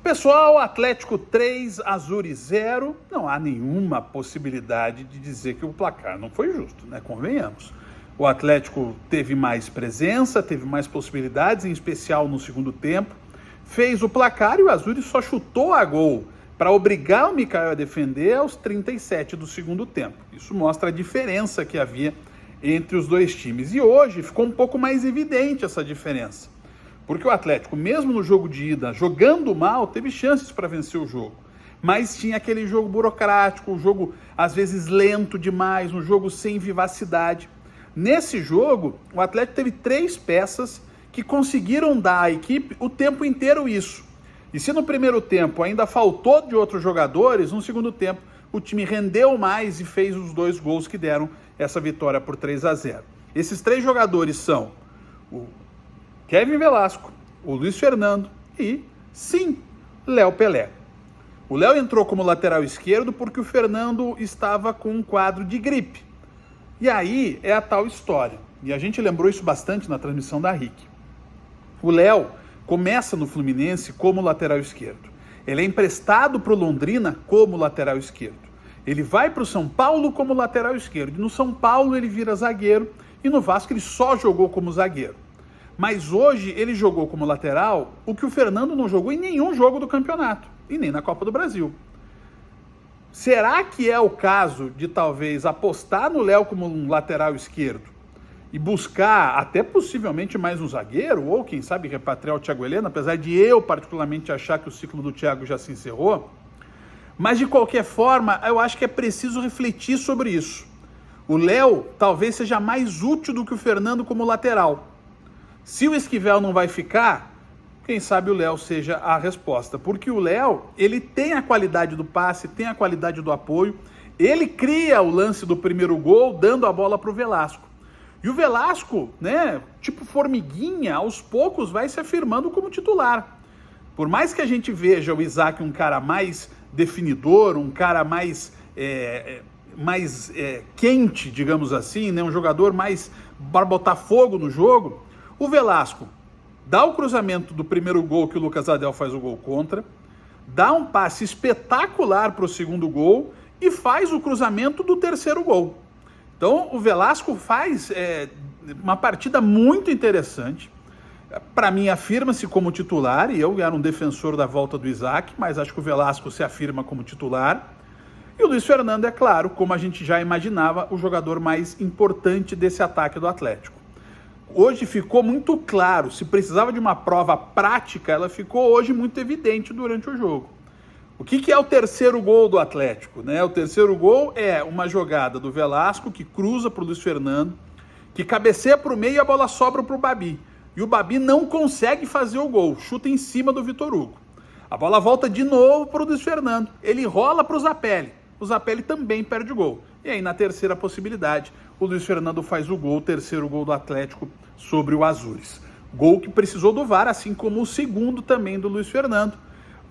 Pessoal, Atlético 3, Azzurri 0. Não há nenhuma possibilidade de dizer que o placar não foi justo, né? Convenhamos. O Atlético teve mais presença, teve mais possibilidades, em especial no segundo tempo. Fez o placar e o Azzurri só chutou a gol para obrigar o Mikael a defender aos 37 do segundo tempo. Isso mostra a diferença que havia entre os dois times. E hoje ficou um pouco mais evidente essa diferença. Porque o Atlético, mesmo no jogo de ida, jogando mal, teve chances para vencer o jogo. Mas tinha aquele jogo burocrático, um jogo às vezes lento demais, um jogo sem vivacidade. Nesse jogo, o Atlético teve 3 peças que conseguiram dar à equipe o tempo inteiro isso. E se no primeiro tempo ainda faltou de outros jogadores, no segundo tempo o time rendeu mais e fez os 2 gols que deram essa vitória por 3-0. Esses 3 jogadores são o Kevin Velasco, o Luiz Fernando e, sim, Léo Pelé. O Léo entrou como lateral esquerdo porque o Fernando estava com um quadro de gripe. E aí é a tal história. E a gente lembrou isso bastante na transmissão da RIC. O Léo começa no Fluminense como lateral esquerdo. Ele é emprestado para o Londrina como lateral esquerdo. Ele vai para o São Paulo como lateral esquerdo. No São Paulo ele vira zagueiro e no Vasco ele só jogou como zagueiro. Mas hoje ele jogou como lateral o que o Fernando não jogou em nenhum jogo do campeonato e nem na Copa do Brasil. Será que é o caso de talvez apostar no Léo como um lateral esquerdo e buscar até possivelmente mais um zagueiro ou quem sabe repatriar o Thiago Heleno, apesar de eu particularmente achar que o ciclo do Thiago já se encerrou? Mas de qualquer forma, eu acho que é preciso refletir sobre isso. O Léo talvez seja mais útil do que o Fernando como lateral. Se o Esquivel não vai ficar, quem sabe o Léo seja a resposta. Porque o Léo, ele tem a qualidade do passe, tem a qualidade do apoio. Ele cria o lance do primeiro gol, dando a bola para o Velasco. E o Velasco, né, tipo formiguinha, aos poucos vai se afirmando como titular. Por mais que a gente veja o Isaac um cara mais definidor, um cara mais quente, digamos assim, né, um jogador mais para botar fogo no jogo, o Velasco dá o cruzamento do primeiro gol que o Lucas Adel faz o gol contra, dá um passe espetacular para o segundo gol e faz o cruzamento do terceiro gol. Então o Velasco faz uma partida muito interessante. Para mim afirma-se como titular, e eu era um defensor da volta do Isaac, mas acho que o Velasco se afirma como titular. E o Luiz Fernando é claro, como a gente já imaginava, o jogador mais importante desse ataque do Atlético. Hoje ficou muito claro, se precisava de uma prova prática, ela ficou hoje muito evidente durante o jogo. O que é o terceiro gol do Atlético, né? O terceiro gol é uma jogada do Velasco que cruza para o Luiz Fernando, que cabeceia para o meio e a bola sobra para o Babi. E o Babi não consegue fazer o gol, chuta em cima do Vitor Hugo. A bola volta de novo para o Luiz Fernando, ele rola para o Zapelli. O Zapelli também perde o gol. E aí na terceira possibilidade, o Luiz Fernando faz o gol, o terceiro gol do Atlético sobre o Azzurri. Gol que precisou do VAR, assim como o segundo também do Luiz Fernando.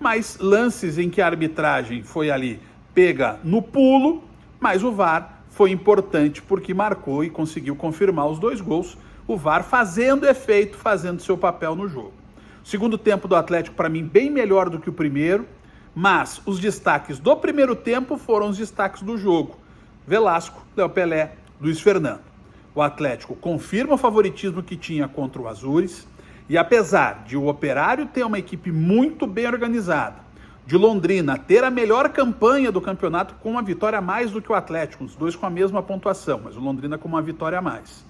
Mas lances em que a arbitragem foi ali pega no pulo, mas o VAR foi importante porque marcou e conseguiu confirmar os 2 gols. O VAR fazendo efeito, fazendo seu papel no jogo. O segundo tempo do Atlético, para mim, bem melhor do que o primeiro, mas os destaques do primeiro tempo foram os destaques do jogo. Velasco, Léo Pelé, Luiz Fernando. O Atlético confirma o favoritismo que tinha contra o Azzurri e apesar de o Operário ter uma equipe muito bem organizada, de Londrina ter a melhor campanha do campeonato com uma vitória a mais do que o Atlético, os 2 com a mesma pontuação, mas o Londrina com uma vitória a mais.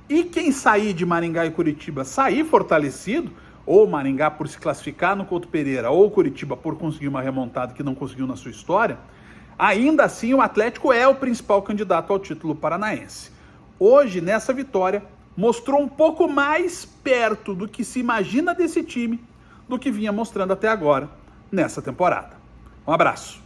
E quem sair de Maringá e Curitiba sair fortalecido, ou Maringá por se classificar no Couto Pereira, ou Curitiba por conseguir uma remontada que não conseguiu na sua história, ainda assim o Atlético é o principal candidato ao título paranaense. Hoje, nessa vitória, mostrou um pouco mais perto do que se imagina desse time do que vinha mostrando até agora nessa temporada. Um abraço.